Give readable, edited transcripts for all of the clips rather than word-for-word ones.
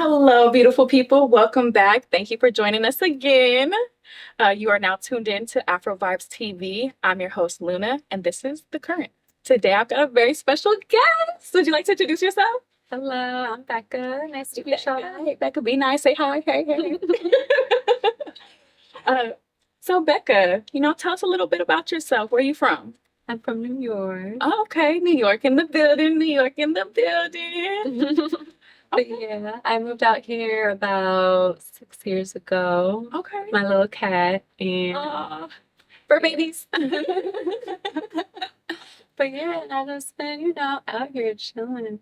Hello, beautiful people. Welcome back. Thank you for joining us again. You are now tuned in to Afrovibes TV. I'm your host, Luna, and this is The Current. Today, I've got a very special guest. Would you like to introduce yourself? Hello, I'm Becca. Nice to meet you. Hey, Becca, be nice. Say hi. Hey, hey. So, Becca, tell us a little bit about yourself. Where are you from? I'm from New York. Oh, okay, New York in the building. New York in the building. But yeah, I moved out here about 6 years ago. Okay. My little cat and fur babies. But yeah, and I just been, out here chilling,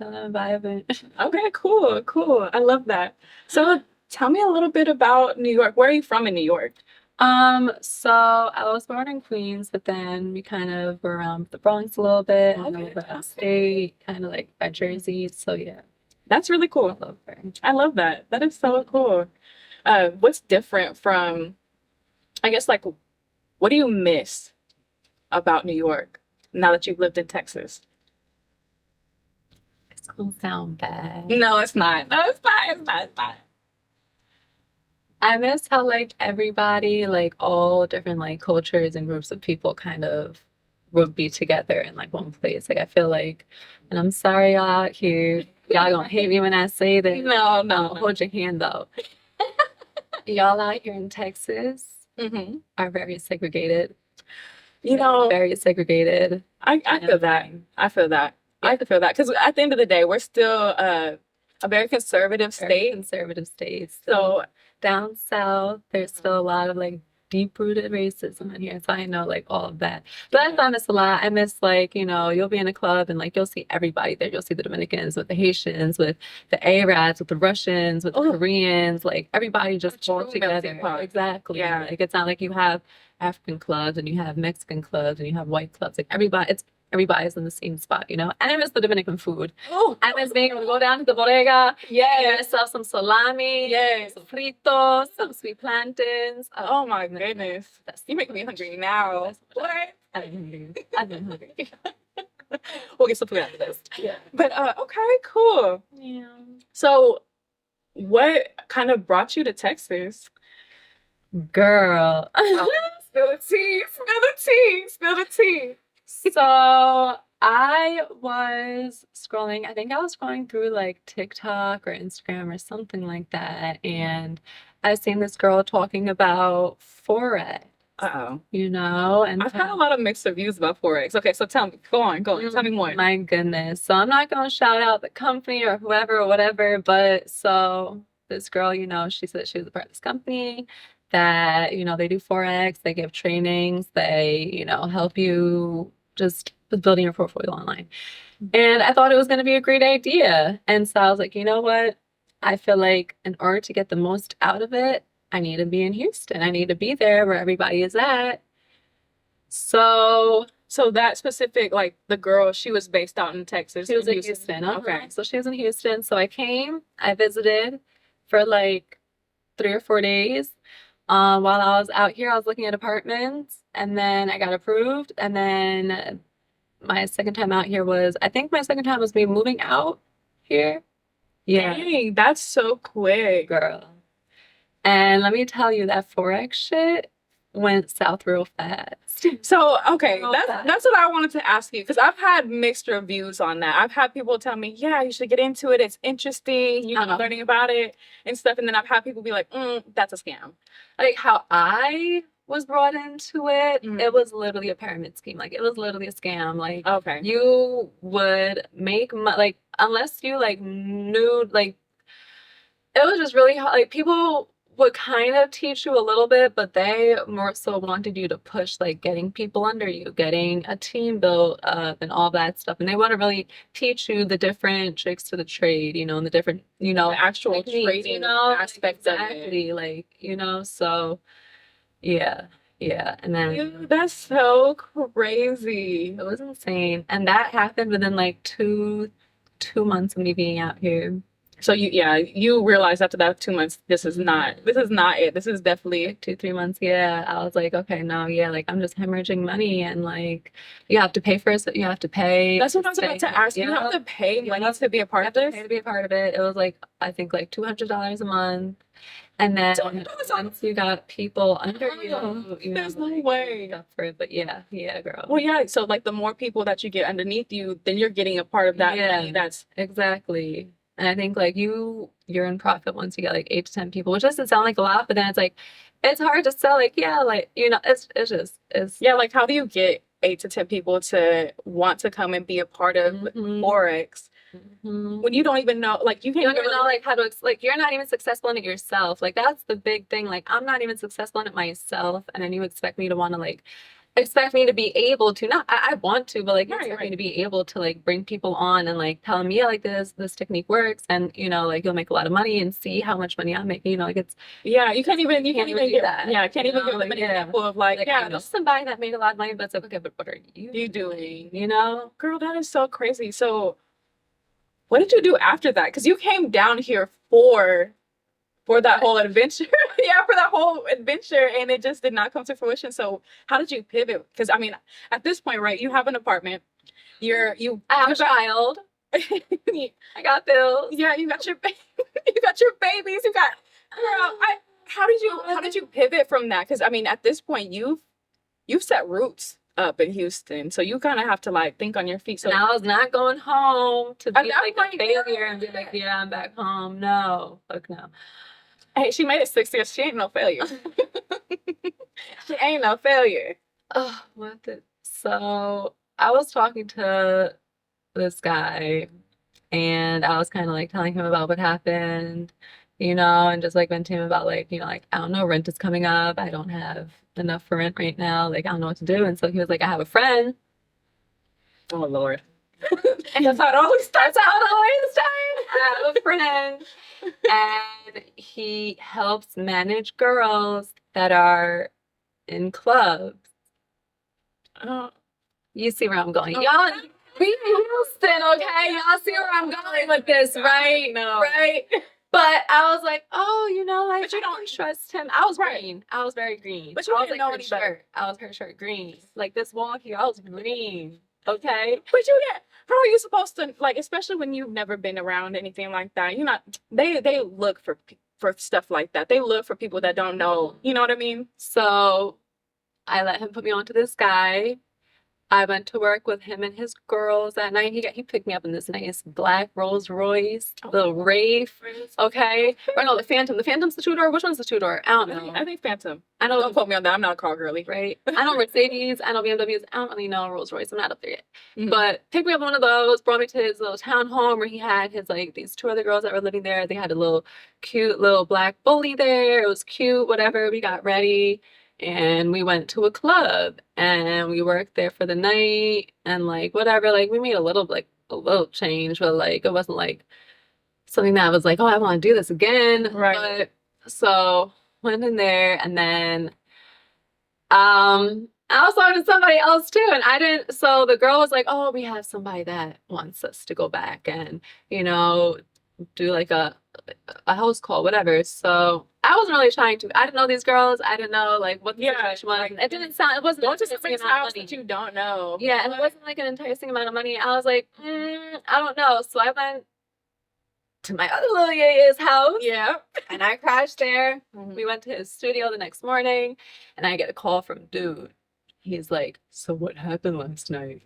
vibing. Okay, cool. I love that. So tell me a little bit about New York. Where are you from in New York? So I was born in Queens, but then we kind of were around the Bronx a little bit, and Okay. over upstate, kind of like by Jersey. So yeah, That's really I cool. love her. I love that. That is so cool. What's different from, I guess, like, what do you miss about New York now that you've lived in Texas? It's gonna sound bad. No, it's not. No, it's not. It's not. It's not. I miss how like everybody, like all different like cultures and groups of people kind of would be together in like one place. Like I feel like, and I'm sorry y'all out here, y'all gonna hate me when I say this. No. Hold your hand though. Y'all out here in Texas Mm-hmm. are very segregated. You know, Very segregated. I feel that. I feel that. I feel that because at the end of the day, we're still a very conservative Very state. conservative states. So Down south, there's still a lot of like deep-rooted racism in here. So I know like all of that. But I miss a lot. I miss like, you'll be in a club and like you'll see everybody there. You'll see the Dominicans with the Haitians, with the Arabs, with the Russians, with the Koreans, like everybody just A all true melting together. pot. Exactly. Yeah. Like it's not like you have African clubs and you have Mexican clubs and you have white clubs. Like everybody's in the same spot, And I miss the Dominican food. oh, I miss being able to go down to the bodega, get yes, yourself some salami, yes. some fritos, some sweet plantains. Oh my goodness. You make me hungry now. That's What? I've been hungry. I've been hungry. We'll get some food after this. Yeah. But okay, cool. Yeah. So what kind of brought you to Texas? Girl. Spill the tea, spill the tea, spill the tea. So I was scrolling, I think I was scrolling through like TikTok or Instagram or something like that. And I seen this girl talking about Forex, Uh-oh. and I've had a lot of mixed reviews about Forex. Okay, so tell me, go on, tell me more. My goodness. So I'm not going to shout out the company or whoever or whatever, but so this girl, she said she was a part of this company that, they do Forex, they give trainings, they, help you just with building your portfolio online. And I thought it was going to be a great idea. And so I was like, you know what? I feel like in order to get the most out of it, I need to be in Houston. I need to be there where everybody is at. So that specific, like the girl, she was based out in Texas. she was in Houston. Okay. So she was in Houston. So I came, I visited for like 3 or 4 days. While I was out here, I was looking at apartments and then I got approved. And then my second time out here I think my second time was me moving out here. Yeah, Dang, that's so quick. girl. And let me tell you, that Forex shit went south real fast. So, okay, Real that's fast. that's what I wanted to ask you because I've had mixed reviews on that. I've had people tell me, yeah, you should get into it. It's interesting, learning about it and stuff. And then I've had people be like, that's a scam. Like how I was brought into it, Mhm. it was literally a pyramid scheme. Like it was literally a scam. Like Okay. you would make like unless you like knew like it was just really hard. Like people would kind of teach you a little bit, but they more so wanted you to push like getting people under you, getting a team built up and all that stuff. And they want to really teach you the different tricks to the trade, and the different, The actual techniques, trading like, aspects of it. exactly, like, so yeah. And then Dude, that's so crazy. it was insane. And that happened within like two months of me being out here. So you realize after that 2 months, this is not it. This is definitely 2, 3 months. Yeah. I was like, okay, no, yeah, like I'm just hemorrhaging money and like you have to pay for it. You have to pay. That's what I was about to ask. You have to pay money to be a part of this? Pay to be a part of it. It was like, I think like $200 a month. And then once you got people under you there's no like, way. up for it. But yeah, girl. Well, yeah. So like the more people that you get underneath you, then you're getting a part of that money. That's exactly. And I think like you're in profit once you get like 8 to 10 people, which doesn't sound like a lot, but then it's like it's hard to sell. Like like it's yeah. Like how do you get 8 to 10 people to want to come and be a part of Forex? When you don't even know, like you don't even know like how to like you're not even successful in it yourself. Like that's the big thing. Like I'm not even successful in it myself, and then you expect me to want to like expect me to be able to not I want to, but like you expect me to be able to like bring people on and like tell them, yeah, like this technique works, and like you'll make a lot of money and see how much money I'm making. Like it's you can't even do that. Yeah, can't even give them an example of like I know somebody that made a lot of money, but it's like, okay, but what are you doing? Girl, that is so crazy. So what did you do after that? Because you came down here for that whole adventure. For that whole adventure, and it just did not come to fruition. So how did you pivot? Because I mean, at this point, right, you have an apartment. I have a child. I got bills. Yeah, you got your babies. You got girl. How did you pivot from that? Because I mean, at this point, you've set roots up in Houston, so you kind of have to like think on your feet. So and I was not going home to be like a failure and be like, yeah, I'm back home. No, fuck no. Hey, she made it 6 years. She ain't no failure. She ain't no failure. Oh, so I was talking to this guy, and I was kind of like telling him about what happened, and just like venting him about like, like I don't know, rent is coming up. I don't have enough for rent right now. Like I don't know what to do. And so he was like, I have a friend. Oh Lord. And that's how it always starts. I have a friend, and he helps manage girls that are in clubs. You see where I'm going. Y'all, we Houston, okay? Y'all see where I'm going with this, right? No. Right? But I was like, oh, like, but you don't trust him. I was green. I was very green. But you didn't know any better. I was her shirt green. Like this wall here, I was green. Okay? But you didn't. How are you supposed to, like, especially when you've never been around anything like that? You're not, they look for stuff like that. They look for people that don't know. You know what I mean? So I let him put me on to this guy. I went to work with him and his girls that night. He picked me up in this nice black Rolls Royce, little Wraith. Okay. Or no, the Phantom. The Phantom's the two-door. Which one's the two-door? I don't know. I think Phantom. I know. Don't quote me on that. I'm not a car girly. Right. I know Mercedes. I know BMWs. I don't really know Rolls Royce. I'm not up there yet. But picked me up one of those, brought me to his little townhome where he had his like these 2 other girls that were living there. They had a little cute little black bully there. It was cute. Whatever. We got ready. And we went to a club and we worked there for the night and like whatever, like we made a little change, but like it wasn't like something that was like, oh, I want to do this again. Right. But so went in there, and then I was talking to somebody else too, and I didn't, so the girl was like, oh, we have somebody that wants us to go back and do like a house call, whatever. So I wasn't really trying to. I didn't know these girls. I didn't know like what the situation was. It didn't sound. It wasn't. Don't just somebody's house that you don't know. Yeah, and it wasn't like an enticing amount of money. I was like, I don't know. So I went to my other little yaya's house. Yeah, and I crashed there. We went to his studio the next morning, and I get a call from dude. He's like, so what happened last night?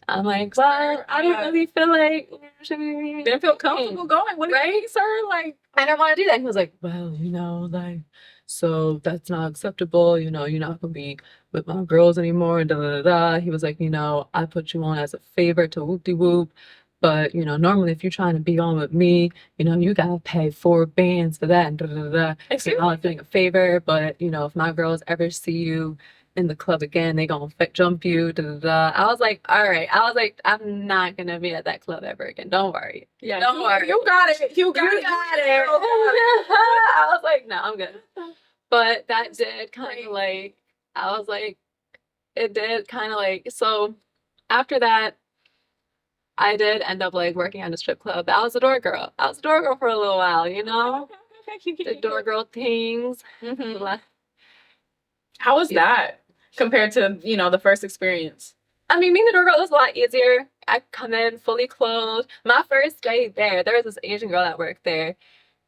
I'm like, well, I don't really feel like didn't feel comfortable going. What right, sir? Like, I don't want to do that. He was like, well, like, so that's not acceptable. You're not gonna be with my girls anymore. And da da da. He was like, I put you on as a favor to whoop de whoop. But normally if you're trying to be on with me, you gotta pay 4 bands for that and da da da. I'm doing a favor, but if my girls ever see you in the club again, they gonna jump you. Da, da, da. I was like, all right. I was like, I'm not gonna be at that club ever again. Don't worry. Yeah, don't worry. You got it. You got it. I was like, no, I'm good. But that did kind of like, I was like, it did kind of like, so after that, I did end up like working at a strip club. I was a door girl. I was a door girl for a little while, you know? The door girl things. Mm-hmm. How was that compared to, the first experience? I mean, being the door girl was a lot easier. I come in fully clothed. My first day there was this Asian girl that worked there.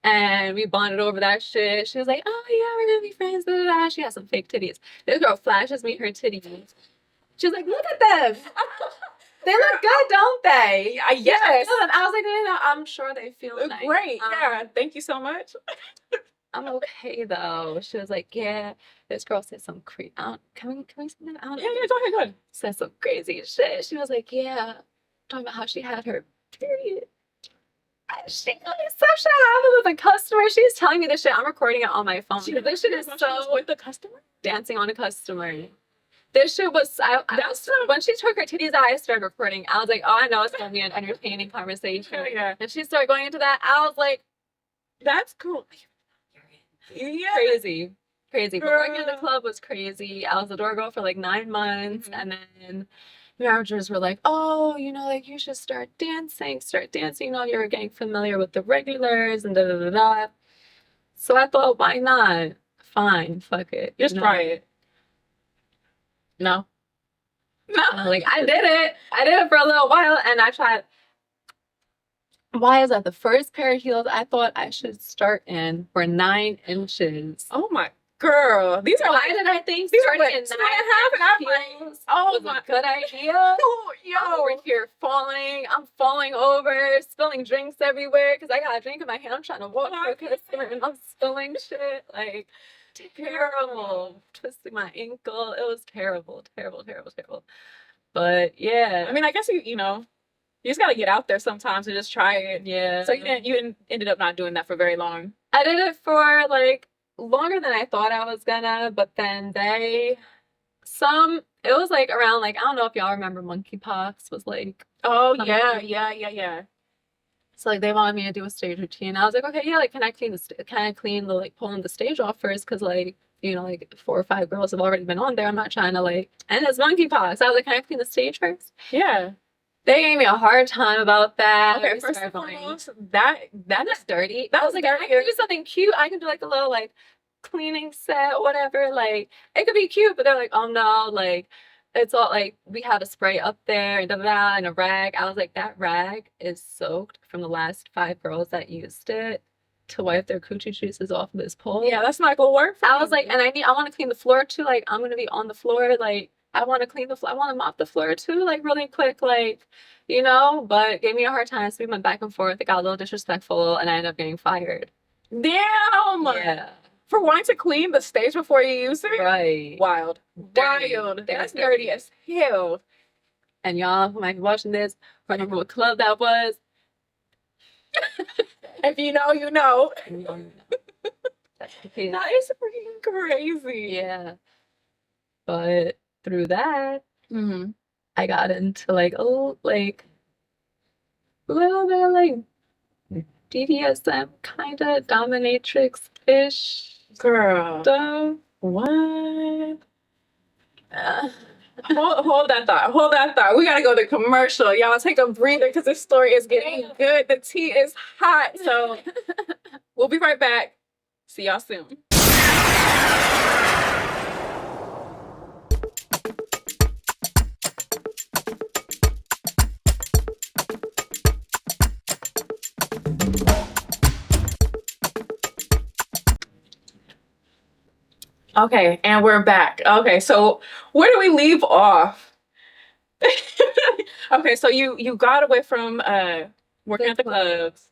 And we bonded over that shit. She was like, oh yeah, we're gonna be friends. Blah, blah, blah. She has some fake titties. This girl flashes me her titties. She's like, look at them. They look good, don't they? Yes. I was like, no, I'm sure they feel nice. Great. Yeah. Thank you so much. I'm okay though. She was like, yeah. This girl said some crazy. Can we say that? I don't know. Yeah. Go ahead. Said some crazy shit. She was like, yeah, talking about how she had her period. She some shit happened with a customer. She's telling me this shit. I'm recording it on my phone. This shit is so with the customer dancing on a customer. This shit was when she took her titties out, I started recording. I was like, oh, I know it's gonna be an entertaining conversation. Yeah. And she started going into that. I was like, that's cool. Yeah. Crazy. But working in the club was crazy. I was a door girl for like 9 months, and then managers were like, oh, like you should start dancing. You're getting familiar with the regulars and da da da da. So I thought, why not? Fine, fuck it. Just try it. No. Like I did it for a little while, and I tried. Why is that the first pair of heels I thought I should start in were 9 inches? Oh my girl, these are why did I think these starting are like in 2.5 heels was a good idea? Yo, I'm over here I'm falling over, spilling drinks everywhere because I got a drink in my hand. I'm trying to walk for a customer and I'm spilling shit. Like, terrible. Twisting my ankle. It was terrible. But yeah. I mean, I guess you just gotta get out there sometimes and just try it. Yeah. So you ended up not doing that for very long. I did it for like longer than I thought I was gonna, but then it was like around like, I don't know if y'all remember monkeypox was like, oh yeah. So like they wanted me to do a stage routine. I was like, okay, yeah, like can I clean the like pulling the stage off first? Cause like, like 4 or 5 girls have already been on there. I'm not trying to like, and it's monkeypox. I was like, can I clean the stage first? Yeah. They gave me a hard time about that. Okay, first and foremost, that is dirty. I was like, I can do something cute. I can do like a little like cleaning set, whatever. Like it could be cute, but they're like, oh no, like it's all like we had a spray up there and and a rag. I was like, that rag is soaked from the last 5 girls that used it to wipe their coochie juices off of this pole. Yeah, that's not gonna work. I was like, and I want to clean the floor too. Like I'm gonna be on the floor, like. I want to clean the floor. I want to mop the floor too, like really quick, like, but gave me a hard time. So we went back and forth. It got a little disrespectful and I ended up getting fired. Damn. Yeah. For wanting to clean the stage before you use it? Right. Wild. Dirty. That's dirty as hell. And y'all who might be watching this, remember what club that was? If you know, you know. That's the case. That is freaking crazy. Yeah. But through that, I got into like a little bit of like BDSM kind of dominatrix-ish. Girl. Stuff. What? Hold that thought. We gotta go to commercial. Y'all take a breather because this story is getting good. The tea is hot. So we'll be right back. See y'all soon. Okay, and we're back. Okay, so where do we leave off? Okay, so you got away from working at the clubs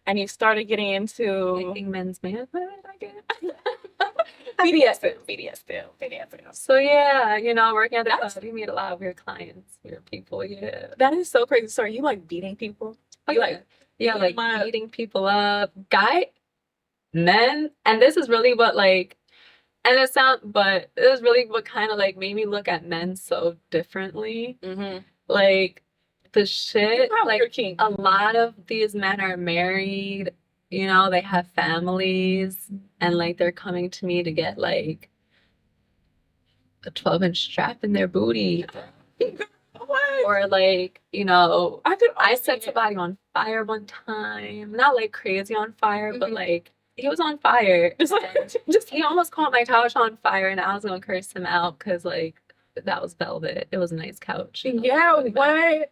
and you started getting into Making men's manhood, I guess. BDSM. So yeah, working at the club, you meet a lot of weird clients, weird people, yeah. That is so crazy. So are you like beating people? Oh, like beating people up. Men, and this is really what like but it was really what kind of like made me look at men so differently. Like the shit, like a lot of these men are married, they have families, and like they're coming to me to get like a 12-inch strap in their booty. What? Or like, you know, I could I only set somebody on fire one time. Not like crazy on fire, but like he was on fire. just like just He almost caught my couch on fire, and I was gonna curse him out because like that was velvet. It was a nice couch. yeah, what? Burn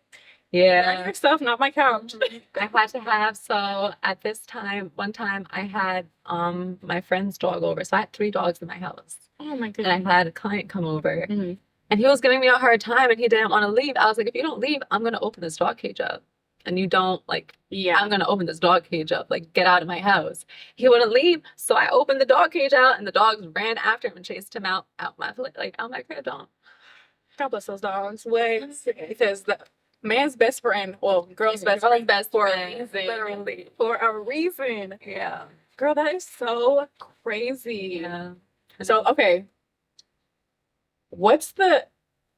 Yeah. yourself, not my couch. I had to have, so at this time, one time I had my friend's dog over. So I had 3 dogs in my house. Oh my And goodness. I had a client come over. Mhm. And he was giving me a hard time and he didn't want to leave. I was like, if you don't leave, I'm gonna open this dog cage up. And you don't like, Yeah. I'm gonna open this dog cage up. Like, get out of my house. He wouldn't leave. So I opened the dog cage out and the dogs ran after him and chased him out my crib. Don't. God bless those dogs. Wait, because the man's best friend, well, girl's best Girl's friend, best for friend, a reason. literally. For a reason. Yeah. Girl, that is so crazy. Yeah. So, okay. What's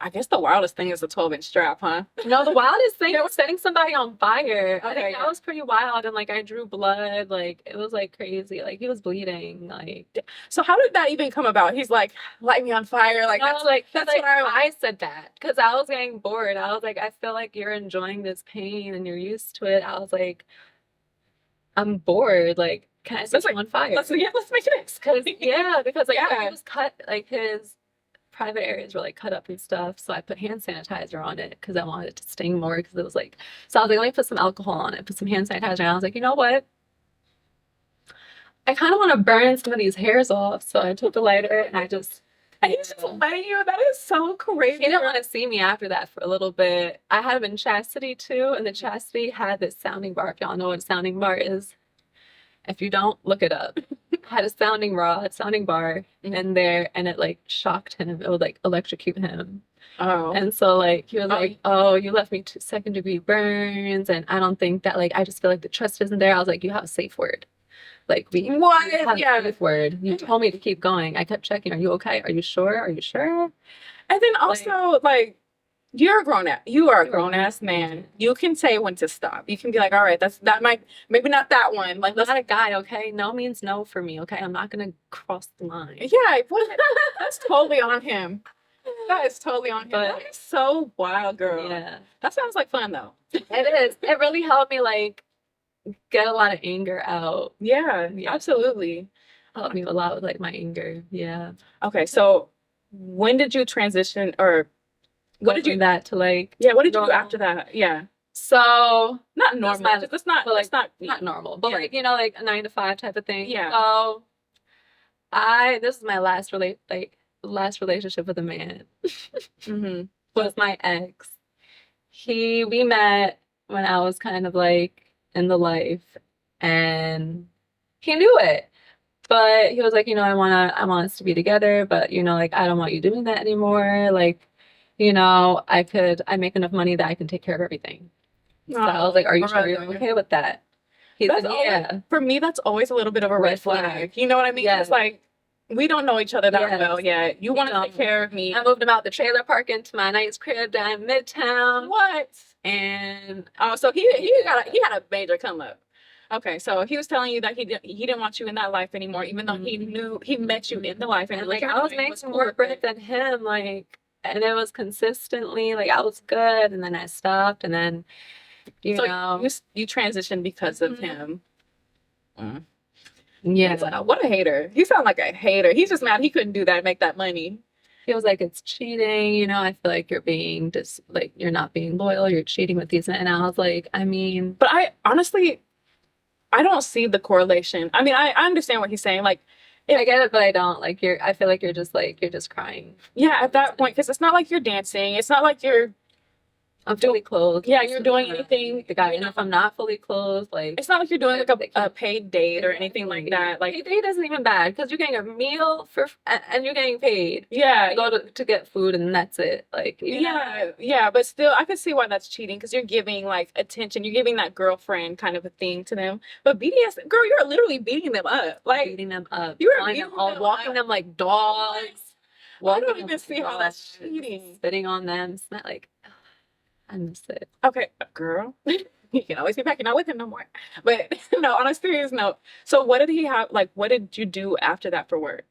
I guess the wildest thing is the 12-inch strap, huh? No, the wildest thing was setting somebody on fire. I Okay, think yeah. that was pretty wild. And like I drew blood. Like it was like crazy. Like he was bleeding. Like So how did that even come about? He's like, light me on fire. Like, no, that's like that's like, what I said that because I was getting bored. I was like, I feel like you're enjoying this pain and you're used to it. I was like, I'm bored. Like, can I set you on fire? let's make it Because like Yeah. he was cut, like his private areas were like cut up and stuff. So I put hand sanitizer on it because I wanted it to sting more because it was like, so I was like, let me put some alcohol on it, put some hand sanitizer. And I was like, you know what? I kind of want to burn some of these hairs off. So I took the lighter and I just, He's just letting you. That is so crazy. he didn't want to see me after that for a little bit. I had him in chastity too. And the chastity had this sounding bar. If y'all know what a sounding bar is. If you don't, look it up. Had a sounding rod, sounding bar in there, and it like shocked him. It would like electrocute him. Oh. And so like he was like, oh, you left me 2nd-degree burns, and I don't think that, like, I just feel like the trust isn't there. I was like, you have a safe word. Like we What? have Yeah. a safe word. You told me to keep going. I kept checking. Are you okay? Are you sure? Are you sure? And then also, like, you are a grown ass man. You can say when to stop. You can be like, all right, that might, maybe not that one. Like, I'm not a guy, okay? No means no for me, okay? I'm not gonna cross the line. yeah, that's totally on him. That is totally on him. But- That is so wild, girl. Yeah. That sounds like fun though. It is. It really helped me like get a lot of anger out. Yeah, Yeah. absolutely. Helped me a lot with like my anger. Yeah. Okay, so when did you transition, or what did you? that to like Yeah, what did you do normal? after that? Yeah, so not normal. my- That's not. but, like, That's not. not normal, but Yeah. like, you know, like a 9 to 5 type of thing. Yeah. So this is my last relationship with a man. Mm-hmm. Was my ex. We met when I was kind of like in the life, and he knew it. But he was like, you know, I want us to be together, but you know, like I don't want you doing that anymore. Like, you know, I make enough money that I can take care of everything. So I was like, are you sure you're okay with that? He said, yeah. For me, that's always a little bit of a red flag. You know what I mean? Yes. It's like, we don't know each other that Yes. well yet. You want to take care of me. I moved him out the trailer park into my nice crib down in Midtown. What? And Oh, so he had a major come up. Okay, so he was telling you that he didn't want you in that life anymore, even though he knew he met you in the life, and like what I you're was doing making more bread than him, like, and it was consistently like I was good, and then I stopped, and then you know, you transitioned because of Mhm. him. yeah. He's like, what a hater. He sounded like a hater. He's just mad he couldn't do that and make that money. He was like, it's cheating, you know, I feel like you're being like you're not being loyal, you're cheating with these men. And I was like, I mean, But I honestly, I don't see the correlation. I mean, I understand what he's saying. Like, I get it, but I don't. Like I feel like you're just crying. yeah, at that point, because it's not like you're dancing. It's not like you're I'm fully clothed. Yeah, you're doing anything. The guy, you and know, if I'm not fully clothed, like it's not like you're doing like a paid date or anything like that. Like, paid date isn't even bad because you're getting a meal and you're getting paid. yeah, You go to get food and that's it. Like, you know. yeah, but still, I could see why that's cheating because you're giving like attention. You're giving that girlfriend kind of a thing to them. But BDSM, girl, you're literally beating them up. Like, Beating them up, you were calling beating them all, them walking up. them like dogs. I Walking don't them even like see how that's dogs, cheating. Spitting on them. It's not like, I miss it. Okay, girl, you can always be back. You're not with him no more. But no, on a serious note, so what did he have? Like, what did you do after that for work?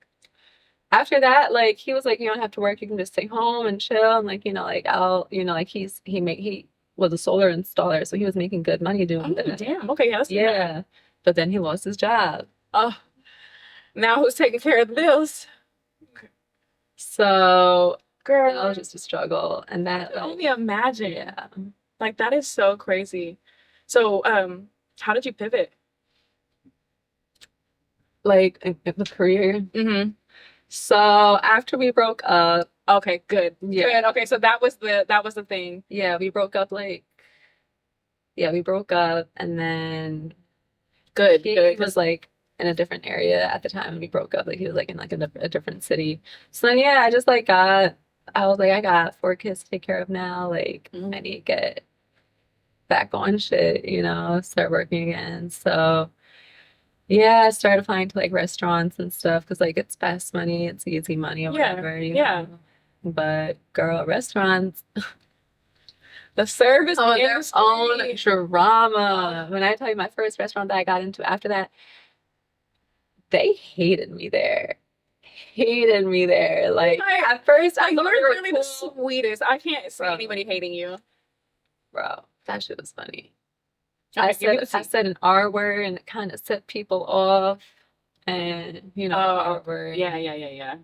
after that, like he was like, you don't have to work, you can just stay home and chill. And like, like like he was a solar installer, so he was making good money doing Oh, that. damn. Okay, yeah, that's Yeah. But then he lost his job. Oh, now who's taking care of the bills? So Girl, that was just a struggle. And I that can like only imagine. yeah. Like that is so crazy. So, how did you pivot? Like in the career. Mm-hmm. So after we broke up, Okay, good. yeah. Good. Okay, so that was the thing. Yeah, we broke up like yeah, we broke up and then Good, he good. was like in a different area at the time we broke up. Like he was like in like a different city. So then yeah, I just like I was like, I got 4 kids to take care of now. Like I need to get back on shit, start working again. So yeah, I started applying to like restaurants and stuff because like it's fast money, it's easy money or Yeah, whatever, yeah. know. But girl, restaurants, The service oh, their industry. own drama. When I tell you my first restaurant that I got into after that, they hated me there. Hated me there. Like at first I Like, thought you're they were really the cool. sweetest. I can't see Bro. anybody hating you. Bro, that shit was funny. Okay, give me the I tea. said an R word and it kind of set people off. And R word. Yeah.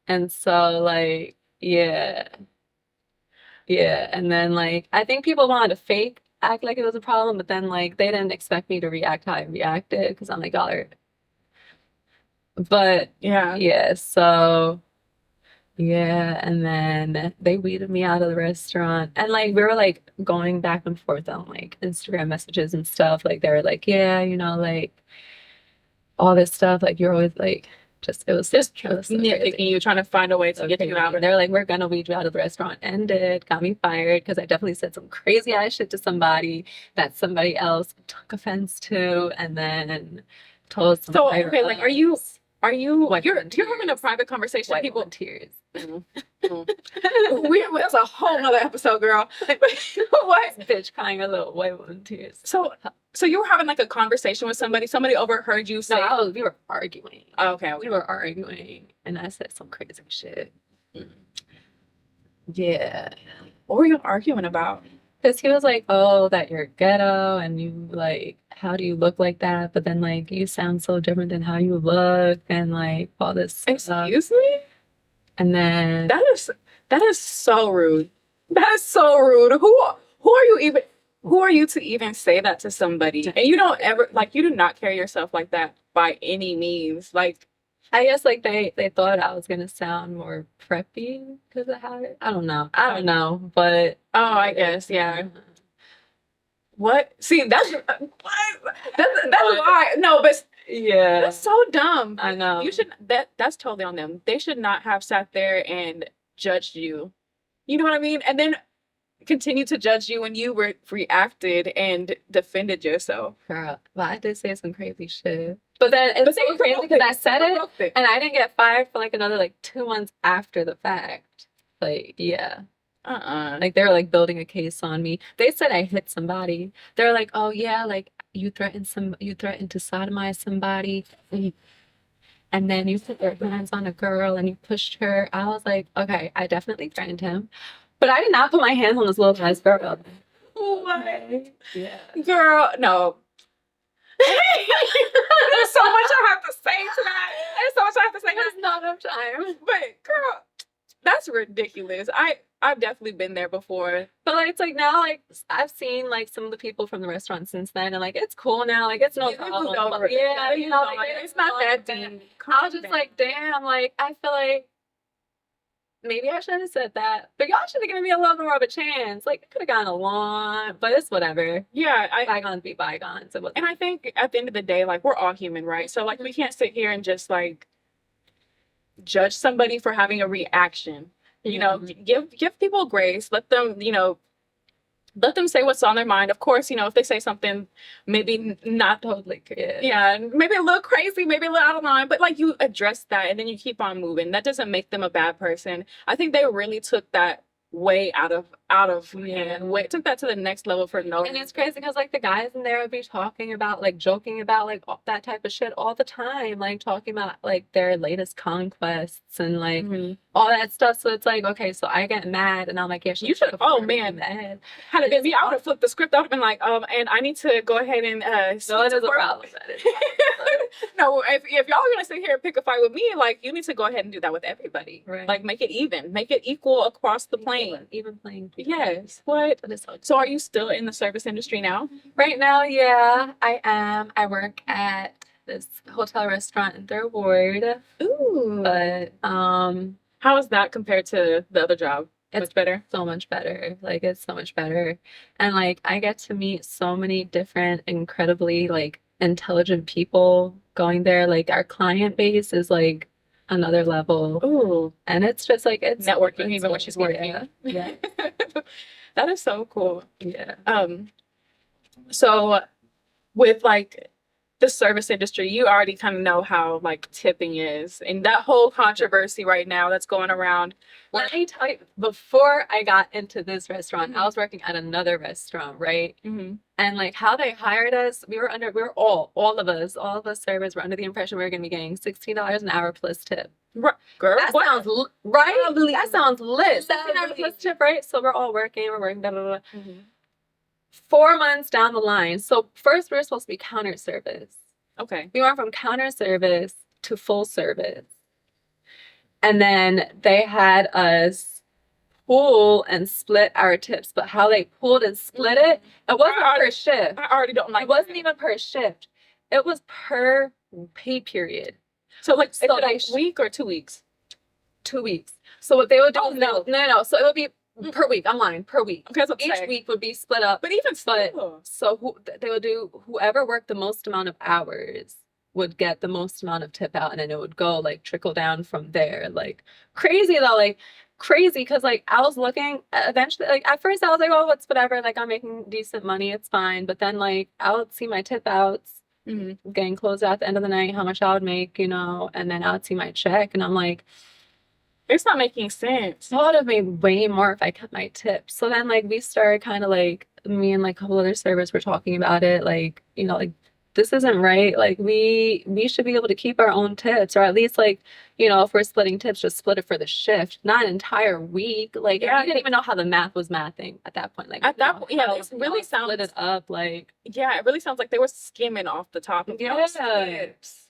And so like, yeah. Yeah. And then like I think people wanted to fake act like it was a problem, but then like they didn't expect me to react how I reacted because I'm like, y'all are. But Yeah. yeah, so yeah, and then they weeded me out of the restaurant. And like we were like going back and forth on like Instagram messages and stuff. Like they were like, yeah, like all this stuff. Like you're always like just it was Just it was so nitpicking crazy. you, trying to find a way to So get you crazy. out of They're like, we're gonna weed you out of the restaurant. Ended, got me fired because I definitely said some crazy ass shit to somebody that somebody else took offense to, and then told some So higher okay, like are you ups. you're White woman having a tears. private conversation, White people. woman tears. That's a whole nother episode, girl. What? Bitch crying a little white woman tears. So you were having like a conversation with somebody. Somebody overheard you say, No, we were arguing. oh, okay. We were arguing, and I said some crazy shit. Yeah. What were you arguing about? Because he was like, oh, that you're ghetto, and you like, how do you look like that? But then like, you sound so different than how you look, and like all this stuff. Excuse me? And then That is so rude. That is so rude. Who are you to even say that to somebody? And you don't ever like you do not carry yourself like that by any means. Like I guess like they thought I was gonna sound more preppy because of how I don't know, but oh, I guess yeah. What? See, that's why. No, but yeah, that's so dumb. I know. You should that's totally on them. They should not have sat there and judged you. You know what I mean? And then continue to judge you when you reacted and defended yourself. Girl, well, I did say some crazy shit. But then it's so crazy because I said it and I didn't get fired for like another like 2 months after the fact. Like, yeah. Like they were like building a case on me. They said I hit somebody. They're like, oh yeah, like you threatened to sodomize somebody. And then you put your hands on a girl and you pushed her. I was like, okay, I definitely threatened him. But I did not put my hands on this little ass girl. What? Yeah. Girl, no. There's so much I have to say to that. There's so much I have to say. There's not enough time. But girl, that's ridiculous. I've definitely been there before. But like it's like now like I've seen like some of the people from the restaurant since then and like it's cool now. Like it's no problem. But, yeah, like, it's not that deep. I was just like, damn, like I feel like maybe I should have said that. But y'all should have given me a little more of a chance. Like, it could have gone along, but it's whatever. Yeah. Bygones be bygones. And I think at the end of the day, like, we're all human, right? So, like, we can't sit here and just, like, judge somebody for having a reaction. You know, give people grace. Let them, let them say what's on their mind. Of course, if they say something maybe not totally, maybe a little crazy, maybe a little out of line, but like you address that and then you keep on moving. That doesn't make them a bad person. I think they really took that way out of out of hand. Wait, took that to the next level for no And reason. it's crazy because like the guys in there would be talking about like joking about like all that type of shit all the time, like talking about like their latest conquests and like all that stuff. So it's like, okay, so I get mad and I'm like, yeah, You should. Oh man, mad. had it been me, I would have flipped the script. I would have been like, and I need to go ahead and No, it is a problem. No, if y'all are gonna sit here and pick a fight with me, like you need to go ahead and do that with everybody. Right. Like make it even, make it equal across the plane. Even playing. Yes. What? So are you still in the service industry now? Right now, yeah, I am. I work at this hotel restaurant in Third Ward. Ooh. But how is that compared to the other job? It's better. So much better. Like it's so much better. And like I get to meet so many different incredibly like intelligent people going there. Like our client base is like another level. Ooh. And it's just like it's networking even when she's working. Yeah. That is so cool. Yeah. So with like the service industry, you already kind of know how like tipping is and that whole controversy right now that's going around. Let me tell you, before I got into this restaurant, I was working at another restaurant, right? And like how they hired us, we were all of us servers were under the impression we were going to be getting $16 an hour plus tip. Girl, that sounds right. That sounds lit. $16 plus tip, right? So we're all working, blah, blah, blah. 4 months down the line. So first we were supposed to be counter service. Okay. We went from counter service to full service. And then they had us pool and split our tips. But how they pooled and split it wasn't per shift. I already don't like it. Wasn't even per shift. It was per pay period. So like, is it a week or 2 weeks? 2 weeks. So what they would do, no. So it would be per week. I'm lying. Per week. Okay, so each week would be split up. But even still. So they would do whoever worked the most amount of hours would get the most amount of tip out, and then it would go like trickle down from there. Like crazy though, like crazy because like I was looking eventually. Like at first I was like, oh, it's whatever. Like I'm making decent money, it's fine. But then like I would see my tip outs. Getting closed out at the end of the night, how much I would make, you know, and then I would see my check, and I'm like, it's not making sense. I would have made way more if I kept my tips. So then, like, we started kind of like me and like a couple other servers were talking about it, like, you know, like this isn't right. Like we should be able to keep our own tips, or at least like, you know, if we're splitting tips, just split it for the shift, not an entire week. Like I didn't even know how the math was mathing at that point. Like at that point, yeah, it really sounds split it up. Like yeah, it really sounds like they were skimming off the top of your tips.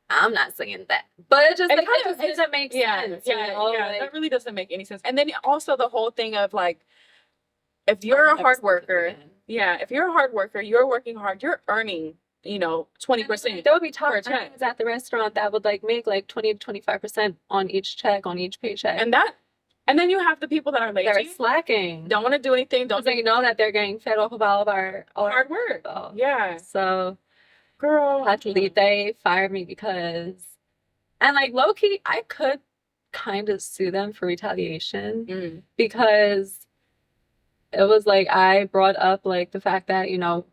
I'm not saying that, but it just like, it doesn't make sense. Yeah, like, that really doesn't make any sense. And then also the whole thing of like, if you're a hard worker, if you're a hard worker, you're working hard, you're earning, you know, 20%. There would be top earners at the restaurant that would like make like 20 to 25% on each check, on each paycheck. And then you have the people that are lazy. They're slacking. Don't want to do anything. Don't you know that they're getting fed off of all of our hard work. Yeah. So girl, actually they fired me because, and like low key, I could kind of sue them for retaliation because it was like I brought up like the fact that, you know,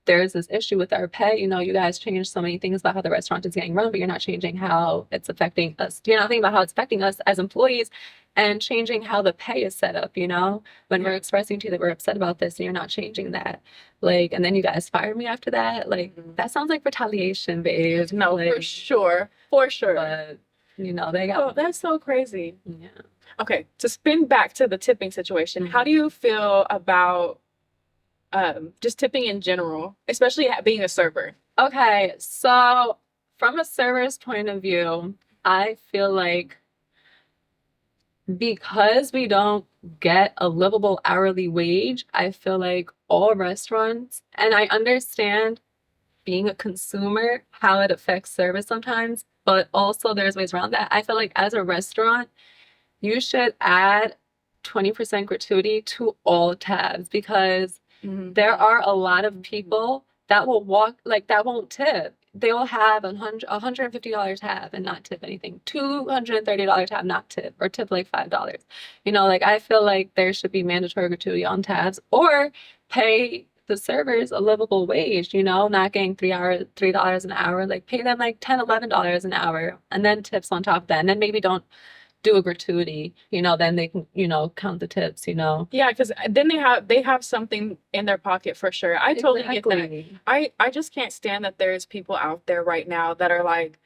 there's this issue with our pay. You know, you guys changed so many things about how the restaurant is getting run, but you're not changing how it's affecting us. You're not thinking about how it's affecting us as employees and changing how the pay is set up, you know, when we're expressing to you that we're upset about this and you're not changing that. Like, and then you guys fired me after that. Like, that sounds like retaliation, babe. No, like, for sure. For sure. But, you know, they got... Oh, that's so crazy. Yeah. Okay, to spin back to the tipping situation, how do you feel about just tipping in general, especially being a server? Okay, so from a server's point of view, I feel like because we don't get a livable hourly wage, I feel like all restaurants, and I understand being a consumer, how it affects service sometimes, but also there's ways around that. I feel like as a restaurant, you should add 20% gratuity to all tabs because there are a lot of people that will that won't tip. They will have $150 tab and not tip anything. $230 tab, not tip, or tip like $5. You know, like I feel like there should be mandatory gratuity on tabs, or pay the servers a livable wage, you know, not getting $3 an hour, like pay them like $10, $11 an hour, and then tips on top of that. And then maybe don't do a gratuity, then they can, count the tips, Yeah, because then they have something in their pocket for sure. I totally get that. Exactly. I just can't stand that there's people out there right now that are like,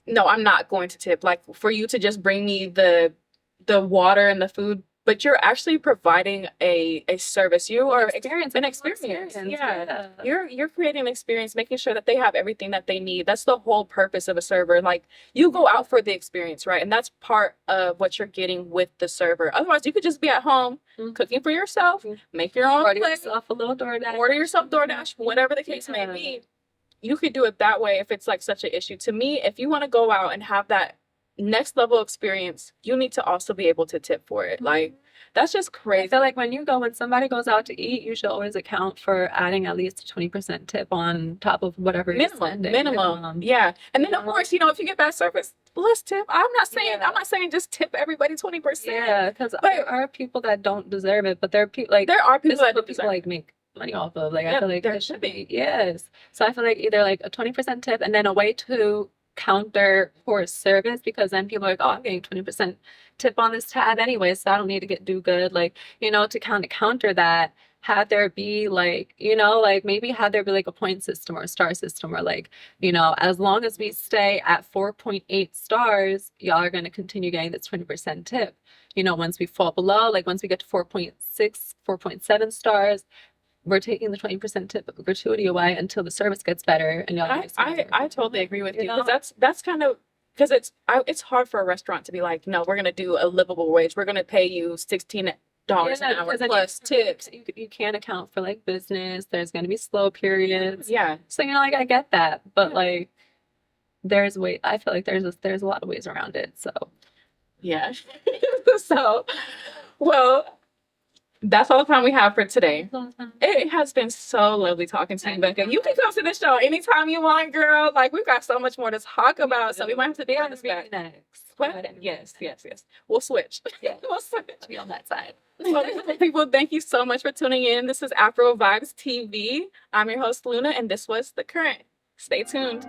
no, I'm not going to tip. Like for you to just bring me the water and the food, but you're actually providing a service. You are an experience. Yeah. You're creating an experience, making sure that they have everything that they need. That's the whole purpose of a server. Like you go out for the experience, right? And that's part of what you're getting with the server. Otherwise, you could just be at home cooking for yourself, make your own Order plate, yourself a little DoorDash. order yourself DoorDash, whatever the case may be. You could do it that way if it's like such an issue. To me, if you want to go out and have that next level experience, you need to also be able to tip for it. Like that's just I crazy. feel like when somebody goes out to eat, you should always account for adding at least a 20% tip on top of whatever you're spending. Minimum. Yeah. And then of course, if you get bad service, less tip. I'm not saying just tip everybody 20%. Yeah, because there are people that don't deserve it, but there are people like there are people that people like make money off of. Like Yeah, I feel like there it should be. Yes. So I feel like either like a 20% tip and then a way to counter for service, because then people are like, oh, I'm getting 20% tip on this tab anyway, so I don't need to do good. Like, to kind of counter that, have there be like, like maybe have there be like a point system or a star system, or like, as long as we stay at 4.8 stars, y'all are going to continue getting this 20% tip. Once we fall below, like once we get to 4.6, 4.7 stars, we're taking the 20% tip of gratuity away until the service gets better. And y'all I totally agree with you, because that's kind of, because it's hard for a restaurant to be like, no, we're gonna do a livable wage. We're gonna pay you $16 an hour plus tips. You can't account for like business. There's gonna be slow periods. Yeah. So like I get that, but like there's way. I feel like there's a lot of ways around it. So yeah. So, well, that's all the time we have for today. It has been so lovely talking to you, Becca. You can come to the show anytime you want, girl. Like we've got so much more to talk about, so we might have to be on this back next. Yes. We'll switch. Yeah, We'll switch. be on that side. Well, people, thank you so much for tuning in. This is Afrovibes TV. I'm your host Luna, and this was The Current. Stay tuned.